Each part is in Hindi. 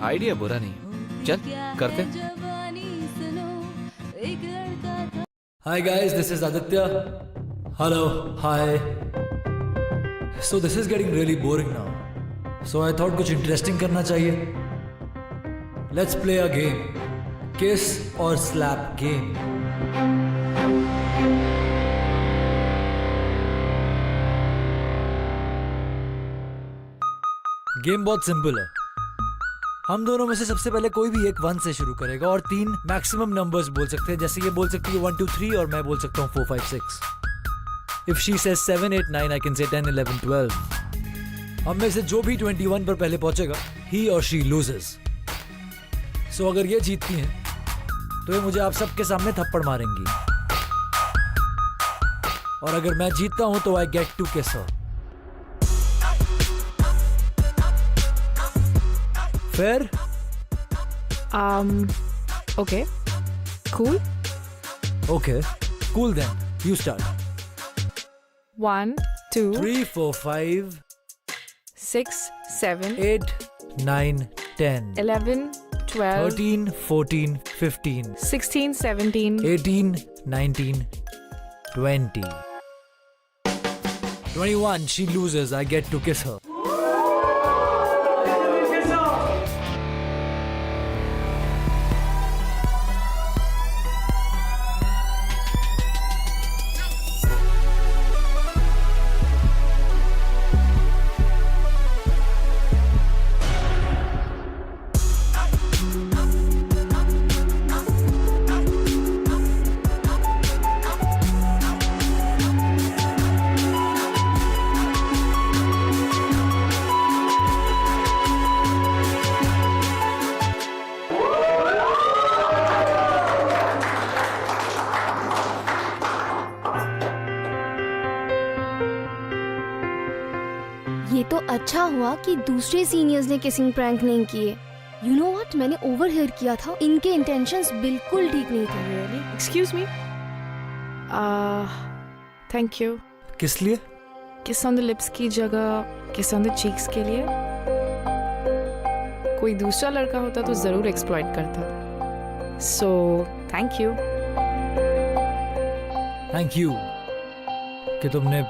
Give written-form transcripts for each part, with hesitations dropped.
आइडिया बुरा नहीं, चल करते। Hi guys, this is Aditya. Hello, hi. So this is getting really boring now. So I thought कुछ interesting करना चाहिए. Let's play a game. Kiss or slap game. Game बहुत सिंपल है। हम दोनों में से सबसे पहले कोई भी एक 1 से शुरू करेगा और 3 मैक्सिमम नंबर्स बोल सकते हैं। जैसे ये बोल सकती है 1 2 3 और मैं बोल सकता हूँ 4 5 6। If she says 7 8 9, I can say 10 11 12. हम में से जो भी 21 पर पहले पहुंचेगा, he or she loses. So अगर ये जीतती हैं तो ये मुझे आप सबके सामने थप्पड़ मारेंगी, और अगर मैं जीतता हूं तो I get to kiss her. Fair? Okay. Cool. Okay. Cool then. You start. 1 2 3 4 5 6 7 8 9 10 11 12 13 14 15 16 17 18 19 20 21. She loses. I get to kiss her. ये तो अच्छा हुआ कि दूसरे सीनियर्स ने किसिंग प्रैंक नहीं किए। यू नो व्हाट, मैंने ओवरहियर किया था। इनके इंटेंशंस बिल्कुल ठीक नहीं थे। Really? Excuse me. Thank you. किस लिए? Kiss on the lips की जगह kiss on the cheeks के लिए। कोई दूसरा लड़का होता तो जरूर एक्सप्लॉइट करता। So thank you. Thank you कि तुमने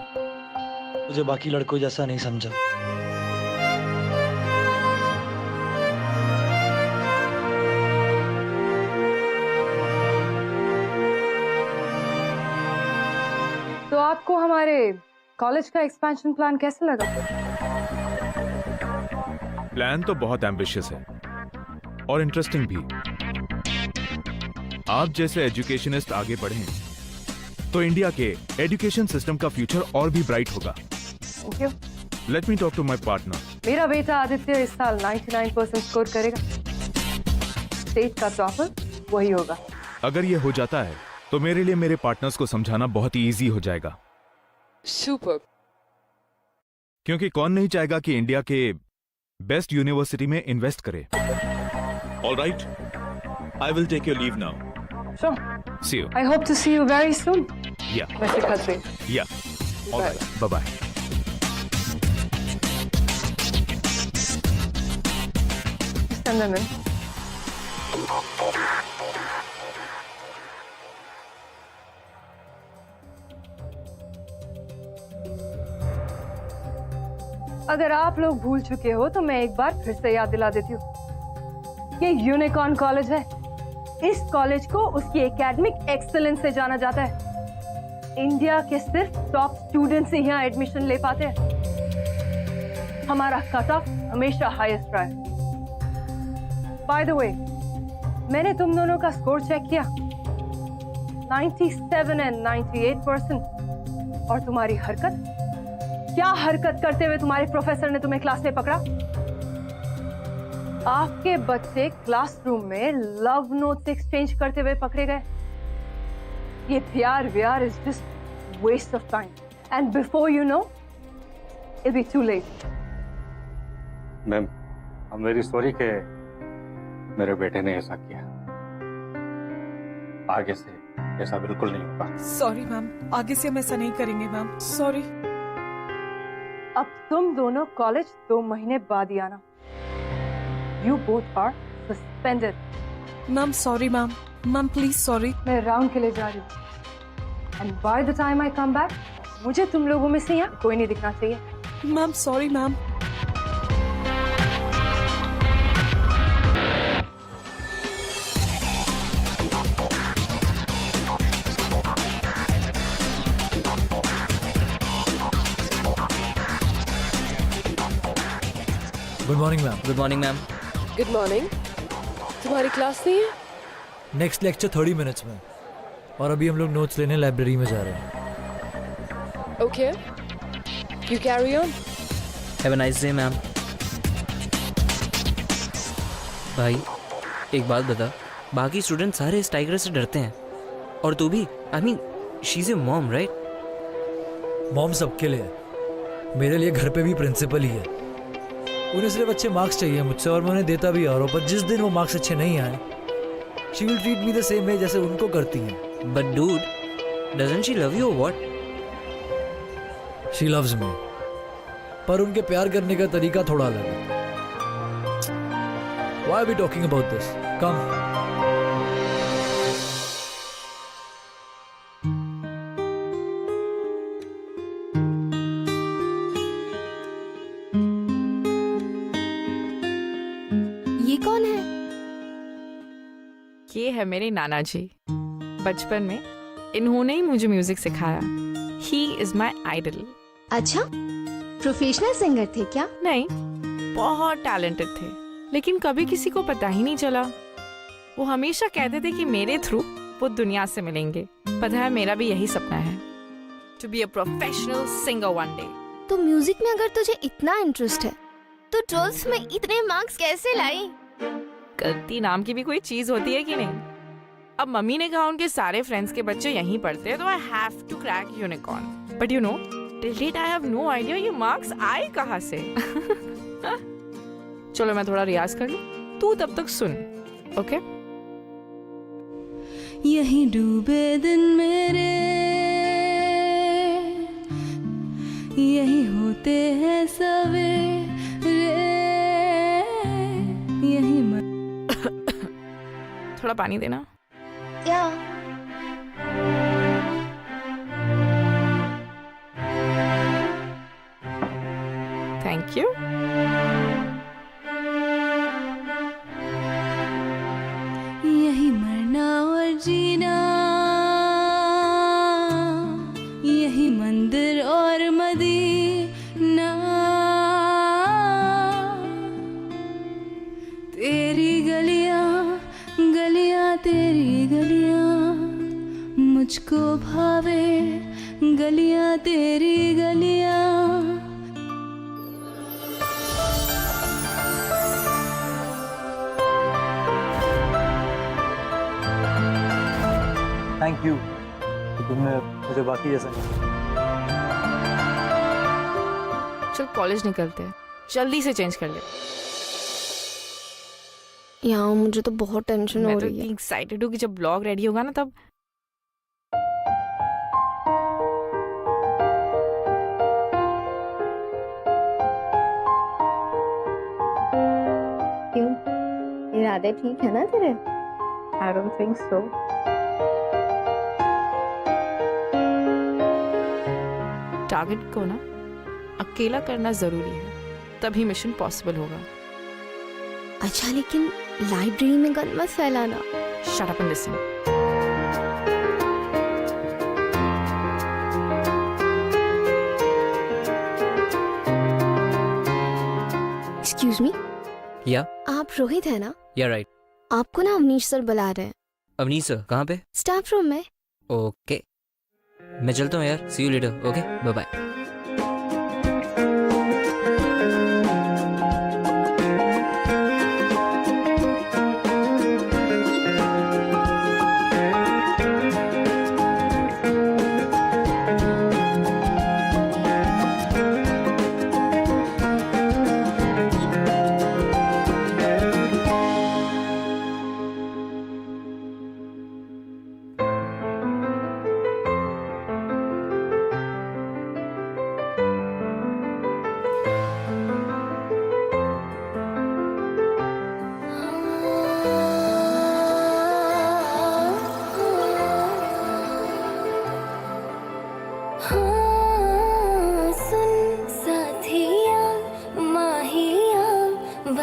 मुझे बाकी लड़कों जैसा नहीं समझा। तो आपको हमारे कॉलेज का एक्सपेंशन प्लान कैसे लगा? प्लान तो बहुत एम्बिशियस है और इंटरेस्टिंग भी। आप जैसे एजुकेशनिस्ट आगे बढ़ें तो इंडिया के एजुकेशन सिस्टम का फ्यूचर और भी ब्राइट होगा। Thank you. Let me talk to my partner. मेरा बेटा आदित्य इस साल 99% स्कोर करेगा। स्टेट का टॉपर वही होगा। अगर ये हो जाता है तो मेरे लिए मेरे पार्टनर्स को समझाना बहुत ही इजी हो जाएगा। सुपर। क्योंकि कौन नहीं चाहेगा कि इंडिया के बेस्ट यूनिवर्सिटी में इन्वेस्ट करे। Alright, I will take your leave now. Sure. See you. I hope to see you very soon. Yeah. वैसे खतरे। Yeah. All right. Bye bye. Send them in. अगर आप लोग भूल चुके हो तो मैं एक बार फिर से याद दिला देती हूँ। ये यूनिकॉर्न कॉलेज है। इस कॉलेज को उसकी एकेडमिक एक्सीलेंस से जाना जाता है। इंडिया के सिर्फ टॉप स्टूडेंट्स ही यहाँ एडमिशन ले पाते हैं। हमारा कट ऑफ हमेशा हाईएस्ट रहा है। बाय द वे, मैंने तुम दोनों का स्कोर चेक किया, 97 and 98%। और तुम्हारी हरकत, क्या हरकत करते हुए तुम्हारे प्रोफेसर ने तुम्हें क्लास में पकड़ा? आपके बच्चे क्लासरूम में लव नोट्स एक्सचेंज करते हुए पकड़े गए। ये प्यार is just waste of time, and before you know it be too late. Ma'am, I am very sorry कि मेरे बेटे ने ऐसा किया। आगे से ऐसा बिल्कुल नहीं होगा। सॉरी मैम, आगे से हम ऐसा नहीं करेंगे मैम। सॉरी। अब तुम दोनों कॉलेज 2 महीने बाद ही आना। You both are suspended. Ma'am sorry ma'am, ma'am please sorry. मैं राउंड के लिए जा रही हूँ। And by the time I come back, मुझे तुम लोगों में से यहाँ कोई नहीं दिखना चाहिए। Ma'am sorry ma'am. Good morning ma'am. Good morning ma'am. Good morning. तुम्हारी क्लास नहीं है? नेक्स्ट लेक्चर 30 मिनट्स में, और अभी हम लोग नोट्स लेने लाइब्रेरी में जा रहे हैं। Okay, you carry on. Have a nice day ma'am. भाई एक बात बता, बाकी स्टूडेंट सारे इस टाइगर से डरते हैं और तू भी। I mean she is a mom right? Mom सबके लिए है, मेरे लिए घर पे भी प्रिंसिपल ही है। उन्हें सिर्फ अच्छे मार्क्स चाहिए मुझसे, और मैं उन्हें देता भी आ रहा हूँ, पर जिस दिन वो मार्क्स अच्छे नहीं आए, she will treat me the same way जैसे उनको करती हैं। But dude, doesn't she love you what? She loves me, पर उनके प्यार करने का तरीका थोड़ा अलग है। Why are we talking about this? Come. ये कौन है? ये है मेरे नाना जी। बचपन में इन्होंने ही मुझे म्यूजिक सिखाया। He is my idol. अच्छा, प्रोफेशनल सिंगर थे क्या? नहीं, बहुत टैलेंटेड थे, लेकिन कभी किसी को पता ही नहीं चला। वो हमेशा कहते थे कि मेरे थ्रू वो दुनिया से मिलेंगे। पता है, मेरा भी यही सपना है, to be a professional singer one day. तो म्यूजिक में अगर तुझे इतना इंटरेस्ट है, तो 12th में इतने मार्क्स कैसे लाई? गलती नाम की भी कोई चीज होती है कि नहीं? अब मम्मी ने कहा उनके सारे फ्रेंड्स के बच्चे यहीं पढ़ते हैं, तो I have to crack unicorn. But you know, till date I have no idea ये मार्क्स आए कहाँ से। चलो मैं थोड़ा रियाज कर लूं, तू तब तक सुन, ओके? यही डूबे दिन मेरे, यही होते हैं सवेरे, यही थोड़ा पानी देना। क्या? Thank you. यही मरना और जीना, यही मंदिर और मदीना, तेरी गलियां गलियां तेरी गलियां, मुझको भावे गलियां तेरी गलियां। थैंक यू कि तुमने मुझे बाकी जैसा नहीं। चल कॉलेज निकलते हैं, जल्दी से चेंज कर ले। यार मुझे तो बहुत टेंशन मैं हो तो रही है। इतनी एक्साइटेड हूँ कि जब ब्लॉग रेडी होगा ना तब। क्यों? इरादे ठीक है ना तेरे? I don't think so. Target को ना अकेला करना जरूरी है, तभी मिशन पॉसिबल होगा। अच्छा, लेकिन लाइब्रेरी में गन मत फैलाना। Shut up and listen. Excuse me, या आप रोहित है ना? या राइट। आपको ना अवनीश सर बुला रहे हैं। अवनीश सर कहाँ पे? स्टाफ रूम में। ओके, मैं चलता हूँ यार। See you later. Okay, bye bye.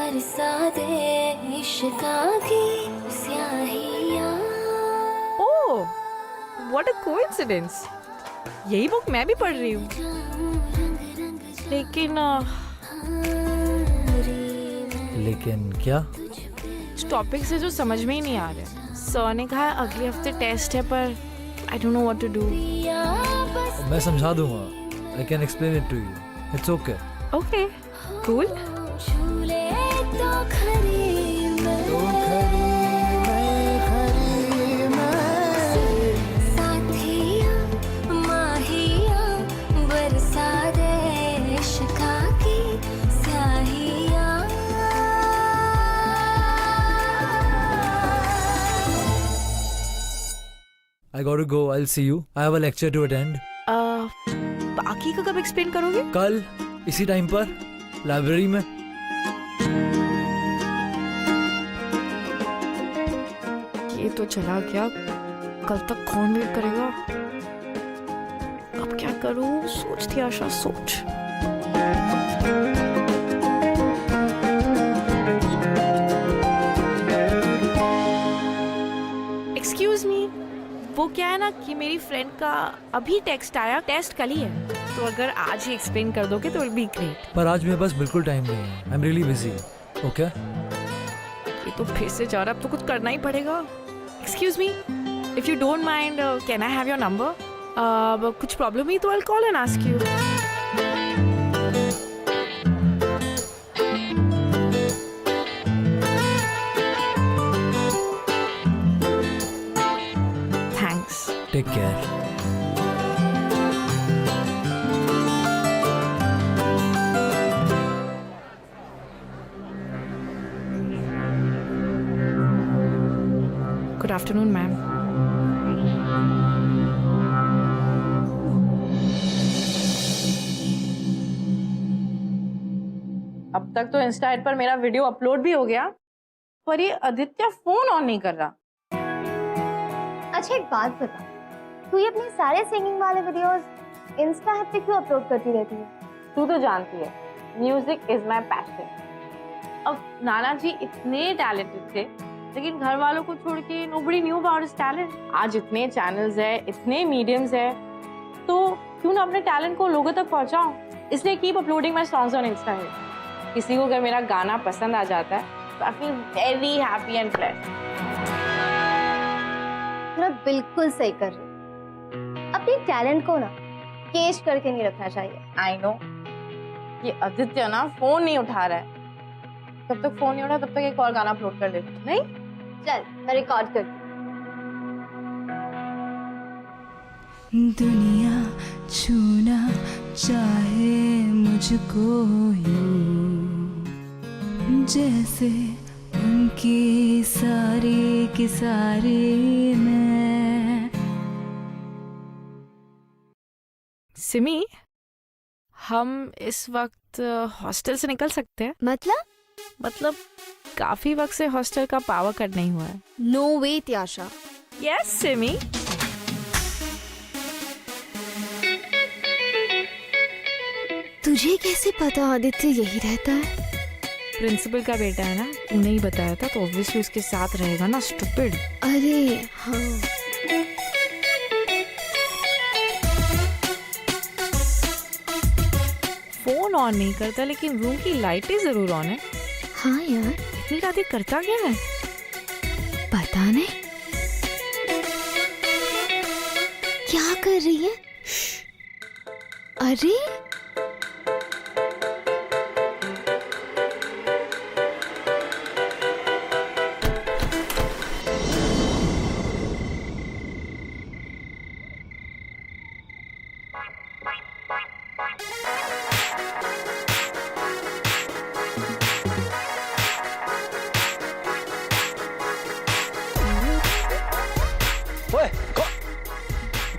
बरसा दे इश्का की स्याहियाँ। Oh, what a coincidence. यही बुक मैं भी पढ़ रही हूँ, लेकिन क्या? इस टॉपिक से जो समझ में ही नहीं आ रहा। सर ने कहा अगले हफ्ते टेस्ट है, पर I don't know what to do. मैं समझा दूंगा। I can explain it to you. It's okay. Okay, cool. झूले तो खरी मैं, साथिया माहिया बरसा दे इश्का की स्याहियाँ। I got to go. I'll see you. I have a lecture to attend. बाकी का कब एक्सप्लेन करोगे? कल इसी टाइम पर लाइब्रेरी में। ये तो चला गया, कल तक कौन वेट करेगा? अब क्या करूं? सोचती आशा, सोच। एक्सक्यूज मी, वो क्या है ना कि मेरी फ्रेंड का अभी टेक्स्ट आया, टेस्ट कल ही है, तो अगर आज ही एक्सप्लेन कर दोगे तो विल बी ग्रेट। पर आज मेरे पास बिल्कुल टाइम नहीं है। आई एम रियली बिजी। ओके? ये तो फिर से जा रहा, अब तो कुछ करना ही पड़ेगा। Excuse me, if you don't mind, can I have your number? कुछ प्रॉब्लम हुई तो I will call and ask you. Thanks. Take care. Good afternoon ma'am. अब तक तो इंस्टा पर मेरा वीडियो अपलोड भी हो गया, पर ये आदित्य फोन ऑन नहीं कर रहा। अच्छा एक बात बता, तू ये अपने सारे सिंगिंग वाले वीडियोस इंस्टा ऐप पे क्यों अपलोड करती रहती है? तू तो जानती है, म्यूजिक इज माई पैशन। अब नाना जी इतने टैलेंटेड थे, लेकिन घर वालों को छोड़ के nobody knew about his talent. आज इतने चैनल्स है, इतने मीडियम्स है, तो क्यों ना अपने टैलेंट को लोगों तक पहुंचाऊं। इसलिए keep uploading my songs on Insta है। किसी को अगर मेरा गाना पसंद आ जाता है तो I feel very happy and blessed. ना बिल्कुल सही कर रही। अपने टैलेंट को ना केश करके नहीं रखना चाहिए। आई नो, ये आदित्य ना फोन नहीं उठा रहा है। जब तक फोन नहीं उठा तब तक एक और गाना अपलोड कर देती। नहीं, चल मैं रिकॉर्ड करती हूँ। दुनिया छूना चाहे मुझको यूं, जैसे उनकी सारी की सारी मैं। सिमी, हम इस वक्त हॉस्टल से निकल सकते हैं? मतलब काफी वक्त से हॉस्टल का पावर कट नहीं हुआ है। नो वे त्याशा। यस सिमी। तुझे कैसे पता आदित्य यही रहता है? प्रिंसिपल का बेटा है ना, तूने ही बताया था, तो ऑब्वियसली उसके साथ रहेगा ना, स्टूपिड। अरे हाँ। फोन ऑन नहीं करता, लेकिन रूम की लाइटें जरूर ऑन है। हाँ यार, इतनी रातें करता क्या है? पता नहीं क्या कर रही है। अरे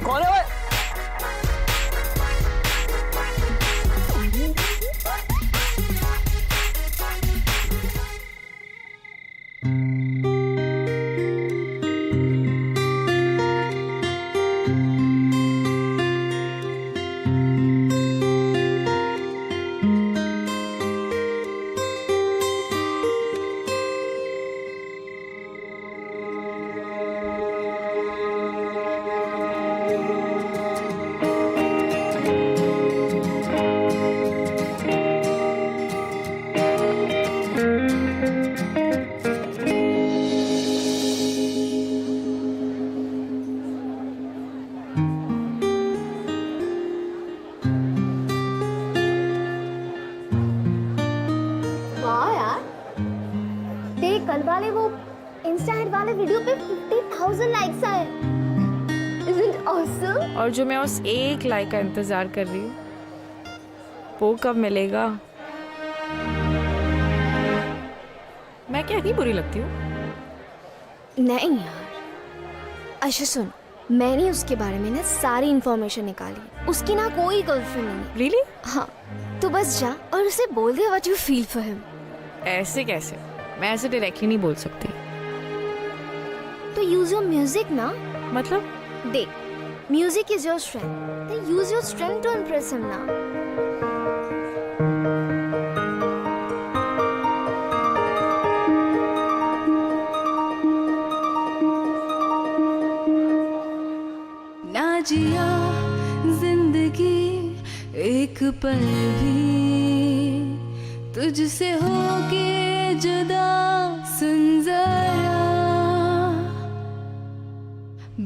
कौन है? कल वाले वो इंस्टा हिट वाले वीडियो पे 50,000 लाइक्स आए। Isn't awesome? और जो मैं उस एक लाइक का इंतजार कर रही हूँ वो कब मिलेगा? मैं क्या नहीं बुरी लगती हूँ? नहीं यार। अच्छा सुन, मैंने उसके बारे में ना सारी इंफॉर्मेशन निकाली। उसकी ना कोई गर्लफ्रेंड नहीं है। Really? हाँ, तो बस जा और उसे बोल दे what you feel for him. ऐसे कैसे? मैं ऐसे डायरेक्टली नहीं बोल सकती। तो यूज योर म्यूजिक ना। मतलब? देख, म्यूजिक इज योर स्ट्रेंथ, तो use your strength to impress him ना। ना जिया जिंदगी एक पल भी तुझसे होके जुदा, सुन जरा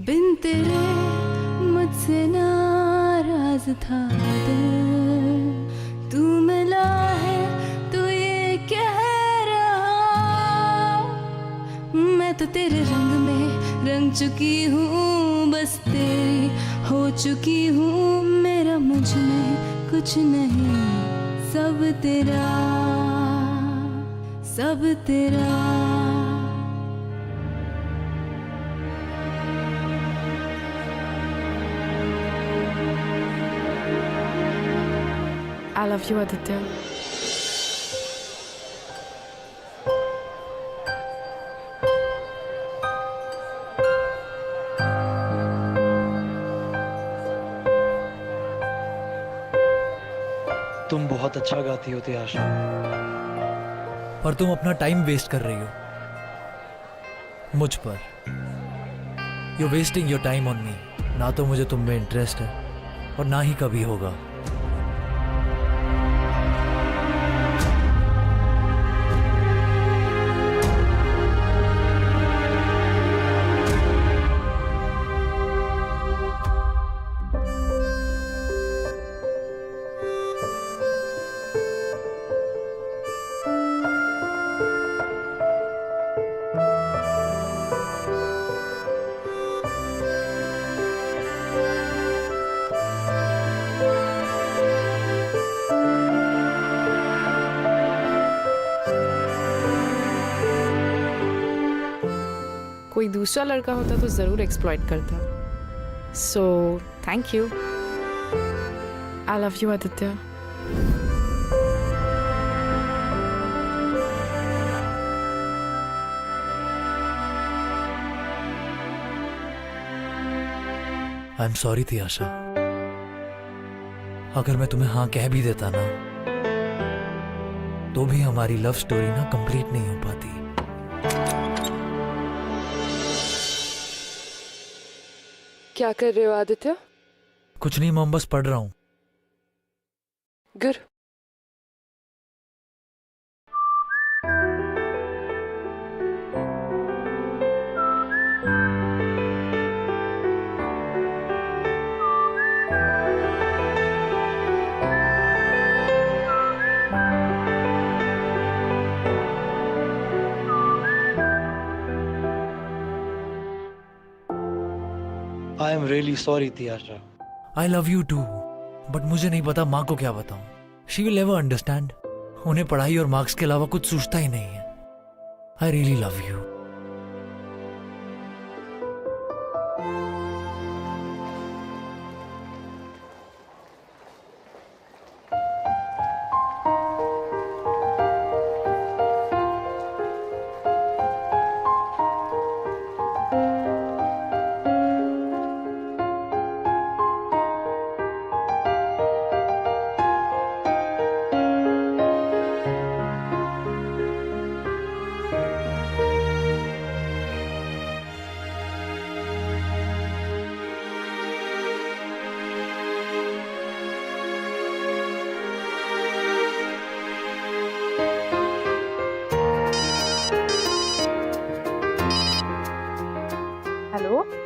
बिन तेरे मुझसे नाराज था दिल, तू मिला है तो ये कह रहा, मैं तो तेरे रंग में रंग चुकी हूँ, बस तेरी हो चुकी हूँ, मेरा मुझ में कुछ नहीं, सब तेरा, सब तेरा। I love you, Aditya. तुम बहुत अच्छा गाती हो त्याशा, पर तुम अपना टाइम वेस्ट कर रही हो मुझ पर। You wasting your time on me. ना तो मुझे तुम में इंटरेस्ट है और ना ही कभी होगा। कोई दूसरा लड़का होता तो जरूर एक्सप्लॉइट करता। So thank you. I love you Aditya. I am sorry Tiyasha, अगर मैं तुम्हें हाँ कह भी देता ना तो भी हमारी लव स्टोरी ना कंप्लीट नहीं हो पाती। क्या कर रहे हो आदित्य? कुछ नहीं मॉम, बस पढ़ रहा हूँ। Good. I am really sorry Tiyasha. I love you too, but मुझे नहीं पता माँ को क्या बताऊं। She will never understand. उन्हें पढ़ाई और मार्क्स के अलावा कुछ सूझता ही नहीं है। I really love you.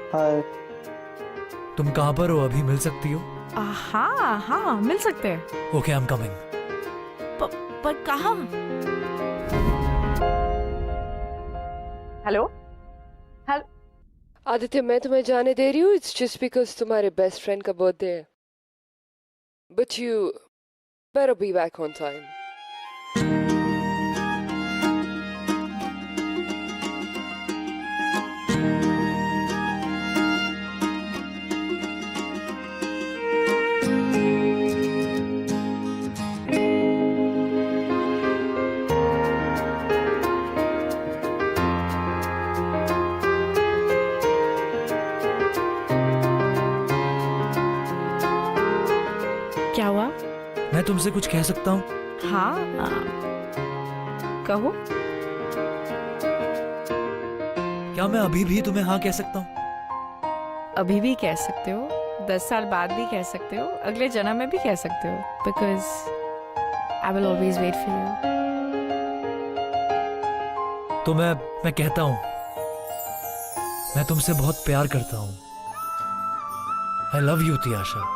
Hi, तुम कहाँ पर हो? अभी मिल सकती हो? हाँ हाँ मिल सकते हैं। Okay, I am coming. पर कहाँ? हेलो आदित्य, मैं तुम्हें जाने दे रही हूँ. इट्स जस्ट बिकॉज तुम्हारे बेस्ट फ्रेंड का बर्थडे है. But you better be back on time. क्या हुआ? मैं तुमसे कुछ कह सकता हूँ? हाँ कहो. क्या मैं अभी भी तुम्हें हाँ कह सकता हूँ? अभी भी कह सकते हो, 10 साल बाद भी कह सकते हो, अगले जन्म में भी कह सकते हो. Because I will always wait for you. तो मैं कहता हूँ, मैं तुमसे बहुत प्यार करता हूँ. आई love you Tiyasha.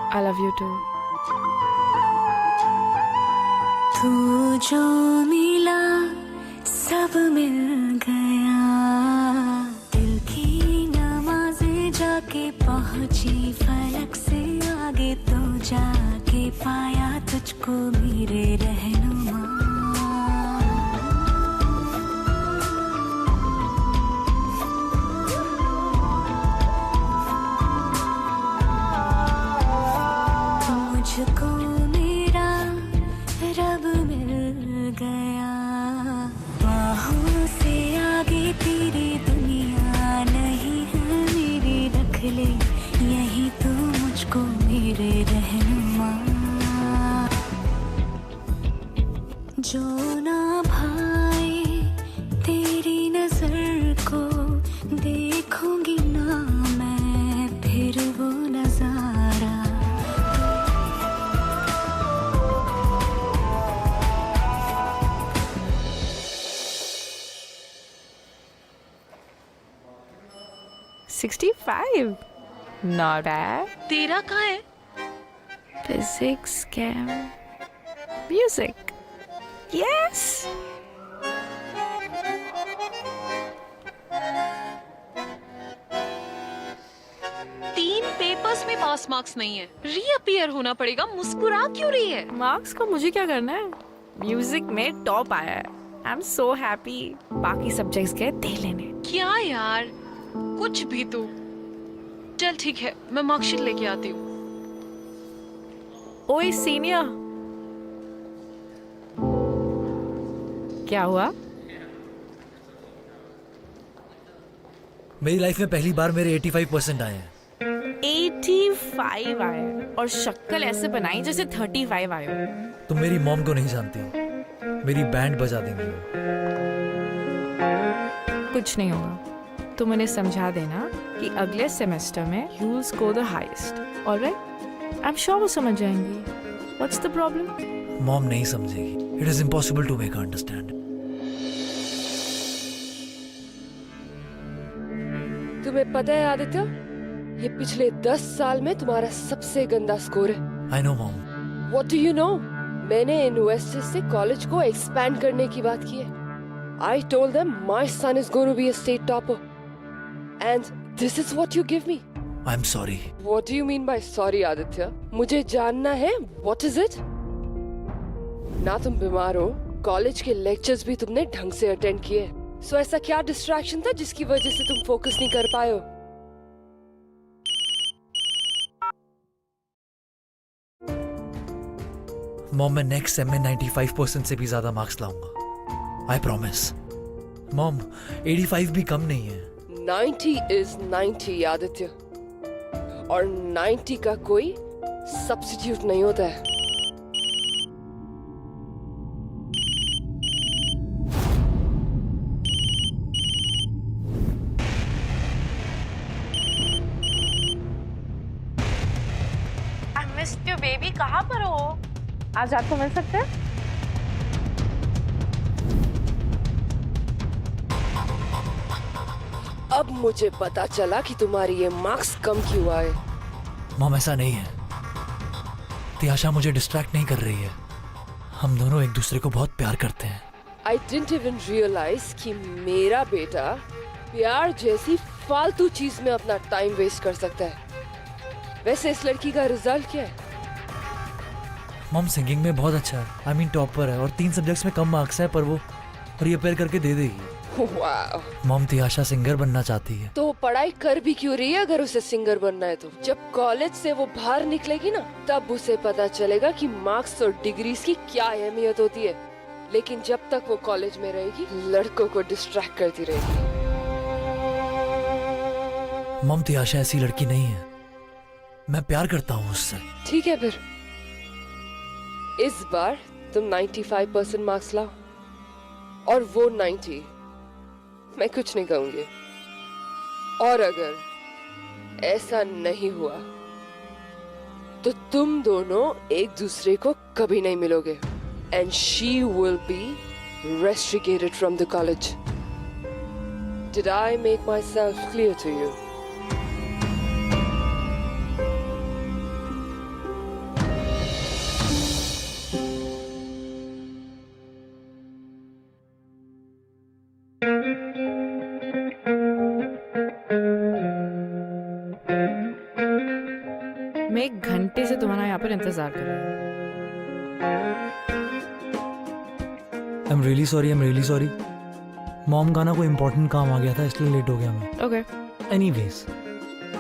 I love you too. तू जो मिला सब मिल गया, दिल की नमाज़ें जाके पहुंची फलक से आगे, तो जाके पाया तुझको मेरे रहनुमा. मुझको मेरा रब मिल गया, बाहों से आगे तेरी दुनिया नहीं है मेरी, रख ले यही तू मुझको मेरे रहनुमा. जो ना भाए तेरी नजर को देखूंगी ना मैं फिर वो नजारा. $65. Not bad. तेरा कहाँ है? Physics, chem, music. Yes. तीन पेपर्स में पास मार्क्स नहीं है, रीअपीयर होना पड़ेगा. मुस्कुरा क्यों रही है? मार्क्स को मुझे क्या करना है? म्यूजिक में टॉप आया है. I am so happy. बाकी सब्जेक्ट्स गए दे लेने. क्या यार, कुछ भी तू. चल ठीक है, मैं मार्कशीट लेके आती हूँ. ओए सीनियर, क्या हुआ? मेरी लाइफ में पहली बार मेरे 85% आए हैं. 85 आए और शक्ल ऐसे बनाई जैसे 35 आए हो. तुम मेरी मॉम को नहीं जानती, मेरी बैंड बजा देंगी वो. कुछ नहीं होगा. तुम उन्हें समझा देना कि अगले सेमेस्टर में you will score the highest. Alright, I am sure वो समझ जाएंगी. What's the problem? मॉम नहीं समझेगी. It is impossible to make her understand. तुम्हें पता है आदित्य, ये पिछले 10 साल में तुम्हारा सबसे गंदा स्कोर है. I know mom. What do you know? मैंने इन्वेस्टर्स से कॉलेज को एक्सपैंड करने की बात की है. I told them my son is going to be a state topper. And this is what you give me. I'm sorry. What do you mean by sorry, Aditya? मुझे जानना है, what is it? ना तुम बीमार हो, कॉलेज के लेक्चर्स भी तुमने ढंग से अटेंड किए. So ऐसा क्या डिस्ट्रैक्शन था जिसकी वजह से तुम फोकस नहीं कर पाए हो? मॉम, मैं नेक्स्ट सेम में 95% से भी ज्यादा मार्क्स लाऊंगा. I promise. मॉम, 85 भी कम नहीं है. 90 is 90, आदित्य. और 90 का कोई सब्स्टिट्यूट नहीं होता है. I missed you baby. कहाँ पर हो? आज आपको मिल सकते हैं? अब मुझे पता चला कि तुम्हारी ये मार्क्स कम क्यों आए. मॉम, ऐसा नहीं है. तियाशा मुझे डिस्ट्रैक्ट नहीं कर रही है. हम दोनों एक दूसरे को बहुत प्यार करते हैं. आई डिडंट इवन रियलाइज कि मेरा बेटा प्यार जैसी फालतू चीज में अपना टाइम वेस्ट कर सकता है। वैसे इस लड़की का रिजल्ट क्या है? मॉम सिंगिंग में बहुत अच्छा है, आई मीन टॉपर है, और 3 सब्जेक्ट्स में कम मार्क्स है, पर वो रिपेयर करके दे देगी। वाह। मॉम तियाशा सिंगर बनना चाहती है। तो पढ़ाई कर भी क्यों रही है अगर उसे सिंगर बनना है तो? जब कॉलेज से वो बाहर निकलेगी ना, तब उसे पता चलेगा कि मार्क्स और डिग्रीज की क्या अहमियत होती है। लेकिन जब तक वो कॉलेज में रहेगी, लड़कों को डिस्ट्रैक्ट करती रहेगी। मॉम तियाशा ऐसी लड़की नहीं है, मैं प्यार करता हूँ उससे। ठीक है, फिर इस बार तुम 95% मार्क्स लाओ और वो 90। मैं कुछ नहीं कहूंगी। और अगर ऐसा नहीं हुआ तो तुम दोनों एक दूसरे को कभी नहीं मिलोगे। And she will be rusticated from the college. Did I make myself clear to you? मैं 1 घंटे से तुम्हारा यहाँ पर इंतजार कर रही आई एम रियली सॉरी। मॉम का ना कोई इंपॉर्टेंट काम आ गया था, इसलिए लेट हो गया मैं। हूँ। ओके। एनीवेज,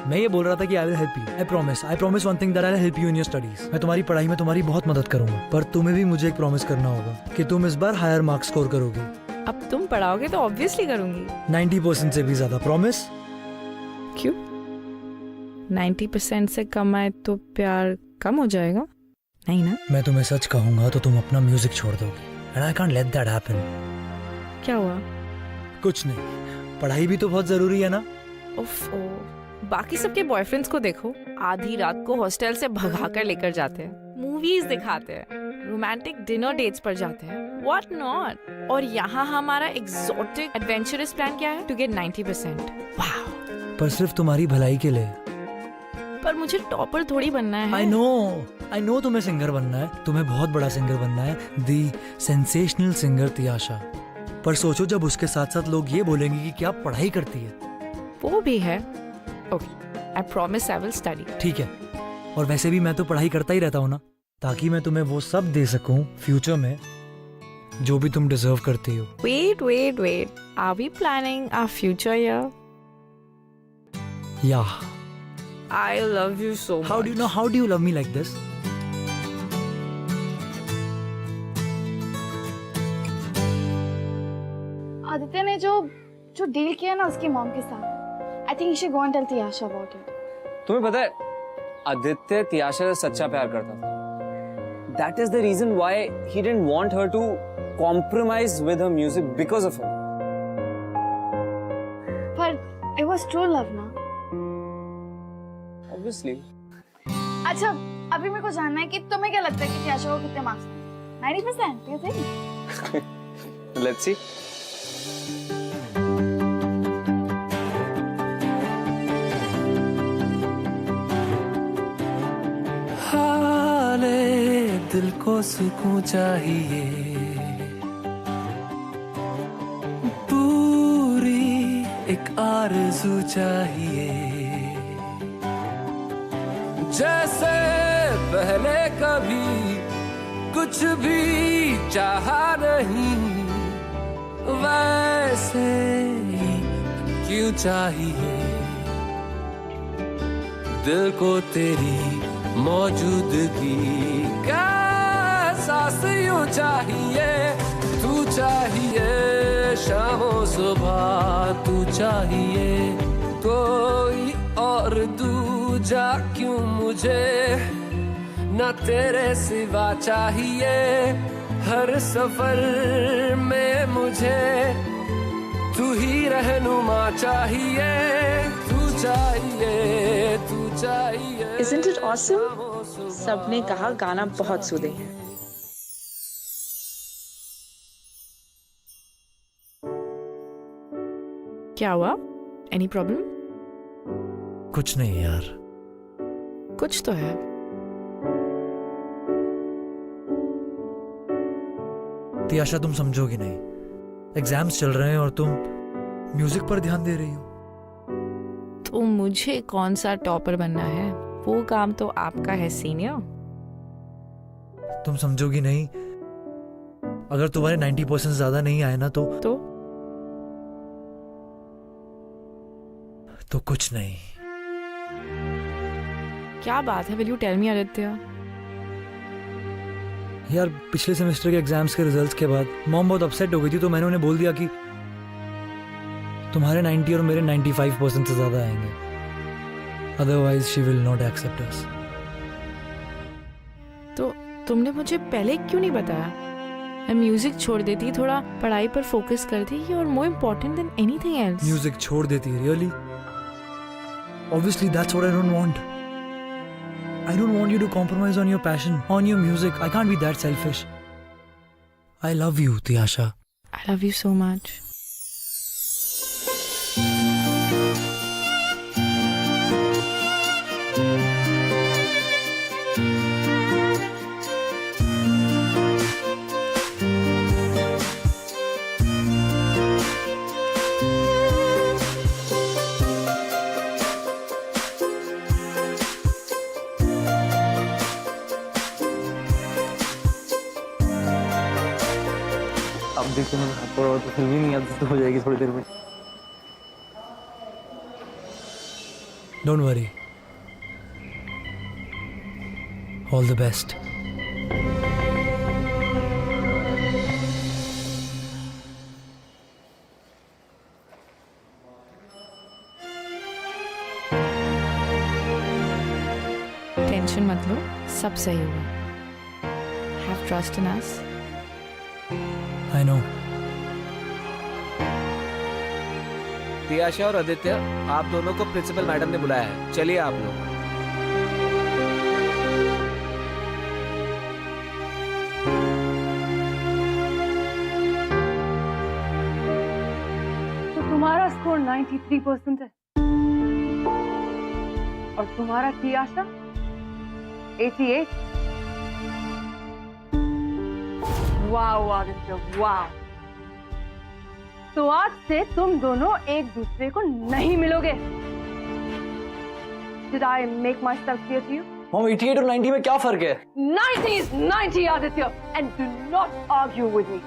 मैं ये बोल रहा था कि I will help you. I promise one thing, that I will help you in your studies. मैं तुम्हारी पढ़ाई में तुम्हारी बहुत मदद करूंगा, पर तुम्हें भी मुझे एक प्रॉमिस करना होगा कि तुम इस बार हायर मार्क्स स्कोर करोगे। अब तुम पढ़ाओगे तो ऑब्वियसली करूंगी। 90% से भी ज्यादा, प्रॉमिस? क्यों? 90% से कम आए तो प्यार कम हो जाएगा? नहीं ना? मैं तुम्हें सच कहूंगा तो तुम अपना म्यूजिक छोड़ दोगे, and I can't let that happen. क्या हुआ? कुछ नहीं, पढ़ाई भी तो बहुत जरूरी है ना। उफ, बाकी सबके बॉयफ्रेंड्स को देखो, आधी रात को हॉस्टल से भगा कर लेकर जाते हैं, मूवीज दिखाते हैं, रोमांटिक डिनर डेट्स पर जाते हैं, व्हाट नॉट। और यहाँ हमारा एक्सोटिक एडवेंचरस प्लान क्या है? To get 90%। वाह। पर सिर्फ तुम्हारी भलाई के लिए। पर मुझे टॉपर थोड़ी बनना है। आई नो तुम्हें सिंगर बनना है, तुम्हें बहुत बड़ा सिंगर बनना है, दी सेंसेशनल सिंगर तियाशा। पर सोचो, जब उसके साथ साथ लोग ये बोलेंगे कि क्या पढ़ाई करती है। वो भी है। Okay, I promise I will study. ठीक है, और वैसे भी मैं तो पढ़ाई करता ही रहता हूँ ना, ताकि मैं तुम्हें वो सब दे सकूं फ्यूचर में जो भी तुम डिजर्व करती हो। Wait. Are we planning our future here? Yeah. I love you so much. How do you love me like this? Aditya ने जो डील किया ना उसकी मॉम के साथ, I think you should go and tell Tiyasha about it. तुम्हें पता है, आदित्य तियाशा से सच्चा प्यार करता था। That is the reason why he didn't want her to compromise with her music because of him. पर it was true love ना? Obviously. अच्छा, अभी मेरे को जानना है कि तुम्हें क्या लगता है कि तियाशा को कितने marks? 90%? Do you think? Let's see. दिल को सुकून चाहिए, पूरी एक आरज़ू चाहिए, जैसे पहले कभी कुछ भी चाहा नहीं, वैसे ही क्यों चाहिए। दिल को तेरी मौजूदगी का एहसास यूं चाहिए, तू चाहिए शामों सुबह, तू चाहिए कोई और दूजा क्यों मुझे ना तेरे सिवा चाहिए। हर सफर में मुझे तू ही रहनुमा चाहिए, तू चाहिए, तू चाहिए। Isn't it awesome? सबने कहा गाना बहुत सूदिंग है। क्या हुआ? Any problem? कुछ नहीं यार। कुछ तो है। तियाशा, तुम समझोगी नहीं, एग्जाम्स चल रहे हैं और तुम म्यूजिक पर ध्यान दे रही हो। तो मुझे कौन सा टॉपर बनना है, वो काम तो आपका है सीनियर। तुम समझोगी नहीं, अगर तुम्हारे 90% ज्यादा नहीं आए ना तो कुछ नहीं। क्या बात है, will you tell me Aditya? यार पिछले सेमेस्टर के एग्जाम्स के रिजल्ट्स के बाद मॉम बहुत अपसेट हो गई थी, तो मैंने उन्हें बोल दिया कि तुम्हारे 90 और मेरे 95% से ज्यादा आएंगे, otherwise she will not accept us. तो तुमने मुझे पहले क्यों नहीं बताया? मैं म्यूजिक छोड़ देती, थोड़ा पढ़ाई पर फोकस करती, और more important than anything else. Music छोड़ देती? Really? Obviously that's what I don't want. I don't want you to compromise on your passion, on your music. I can't be that selfish. I love you, Tiyasha. I love you so much. अब देखो मैं हाथ पर, तो फिल्म ही नहीं आती तो हो जाएगी थोड़ी देर में। Don't worry. All the best. Tension मत लो, सब सही होगा। Have trust in us. I know. Tiyasha और आदित्य, आप दोनों को प्रिंसिपल मैडम ने बुलाया है, चलिए आप लोग। तो तुम्हारा स्कोर 93% है और तुम्हारा तियाशा 88। वाह आदित्य, वाह। तो आज से तुम दोनों एक दूसरे को नहीं मिलोगे। Did I make myself clear to you? Mom 88 और 90 में क्या फर्क है? 90 is 90 Aditya, and do not argue with me.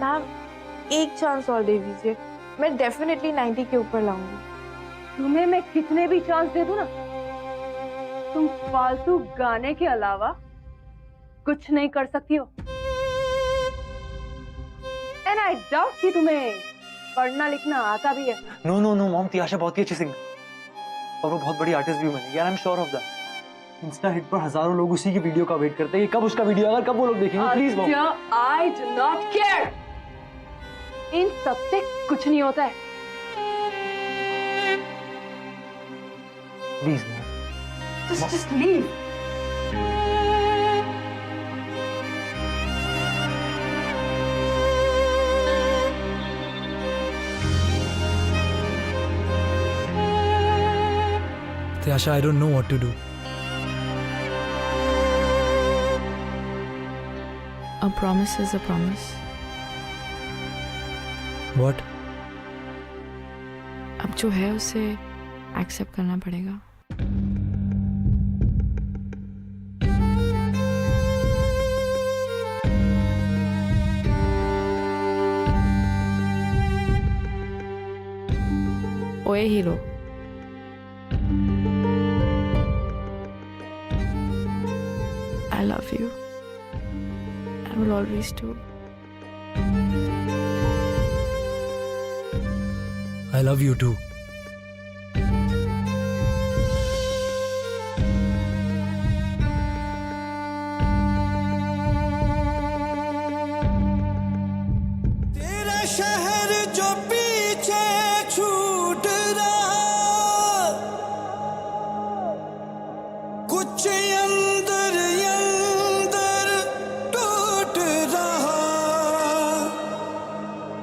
Ma'am एक चांस और दे दीजिए, मैं डेफिनेटली 90 के ऊपर लाऊंगी। तुम्हें मैं कितने भी चांस दे दूं ना, तुम फालतू गाने के अलावा कुछ नहीं कर सकती हो। एंड आई डाउट कि तुम्हें पढ़ना लिखना आता भी है। No no no mom, Tiyasha बहुत ही अच्छी सिंगर और वो बहुत बड़ी आर्टिस्ट भी बनेगी, आई am sure of that. Insta hit पर हजारों लोग उसी की वीडियो का वेट करते हैं, कब उसका वीडियो आएगा, कब वो लोग देखेंगे। Please mom. I do not care, इन सब से कुछ नहीं होता है। Please mom, just leave. Tiyasha, I don't know what to do. A promise is a promise. What? अब जो है उसे एक्सेप्ट करना पड़ेगा। ओए hero, I love you and will always do. I love you too. तेरा शहर जो पीछे छूट रहा, कुछ अंदर अंदर टूट रहा,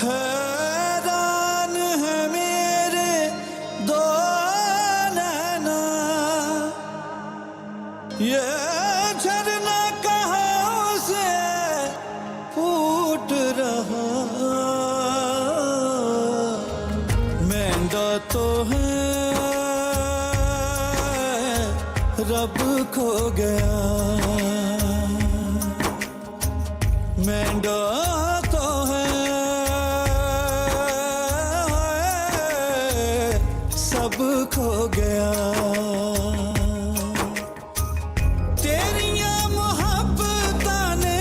हैरान है मेरे रब खो गया मेंढा तो है सब खो गया तेरियां मोहब्बतां ने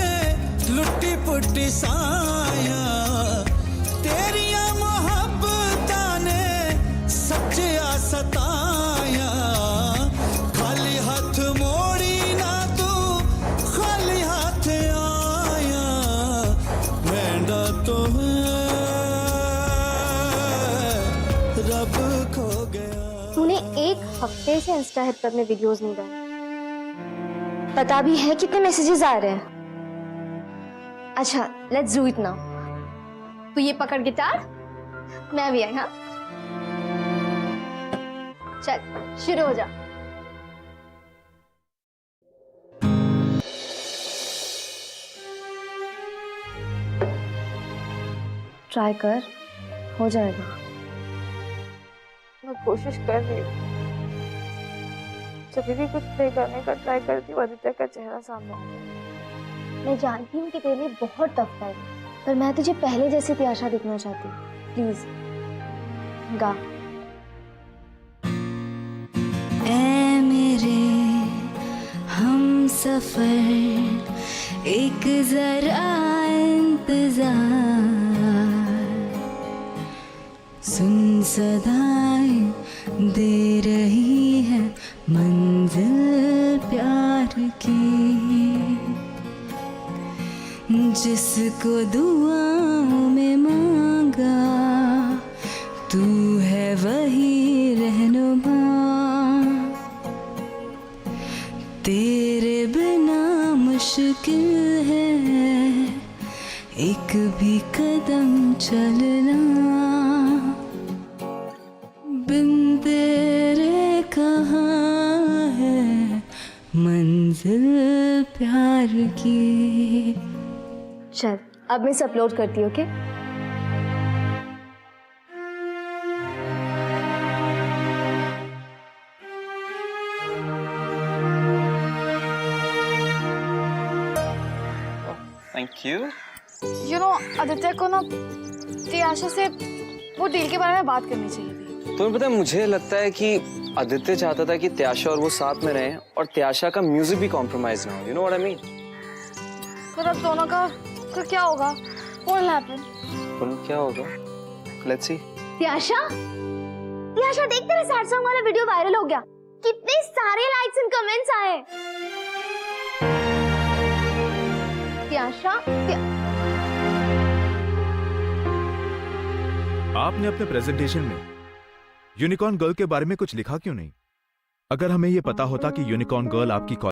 लुट्टी पुट्टी साया तेरियां मोहब्बतां ने सच्चिया सताया खाली हाथ मोड़ी ना तू खाली हाथ आया मेंढा तो है रब खो गया तूने एक हफ्ते से इंस्टा हिट पर अपने वीडियोस नहीं डाले पता भी है कितने मैसेजेस आ रहे हैं अच्छा लेट्स डू इट नाउ तू ये पकड़ गिटार मैं भी आई हाँ चल शुरू हो जा ट्राई कर हो जाएगा मैं कोशिश कर रही हूँ जब भी कुछ प्ले करने का ट्राई करती हूँ आदित्य का चेहरा सामने आ जाता है। मैं जानती हूँ कि तेरे लिए बहुत टफ टाइम है पर मैं तुझे पहले जैसी त्याशा दिखना चाहती हूँ प्लीज गा ऐ मेरे हम सफर एक जरा इंतजार सुन सदाएं दे रही है मंजिल प्यार की जिसको दुआओं में मांगा तू है वही रहनुमा तेरे बिना मुश्किल है एक भी कदम चलना बिन तेरे कहाँ है मंजिल प्यार की चल अब मैं इसे अपलोड करती हूँ okay thank you you know Aditya को ना त्याशा से वो डील के बारे में बात करनी चाहिए थी तुम्हें पता है मुझे लगता है कि आदित्य चाहता था कि त्याशा और वो साथ में रहें और त्याशा का म्यूजिक भी कॉम्प्रोमाइज ना हो you know what I mean फिर अब दोनों का फिर क्या होगा व्हाट विल हैपन बोलो क्या होगा लेट्स सी त्याशा त्याशा देख तेरे सैड सॉन्ग वाला वीडियो वायरल हो गया कितने सारे लाइक्स एंड कमेंट्स आए त्याशा आपने अपने प्रेजेंटेशन में यूनिकॉर्न गर्ल के बारे में कुछ लिखा क्यों नहीं? अगर हमें यह पता होता कि यूनिकॉर्न गर्ल आपकी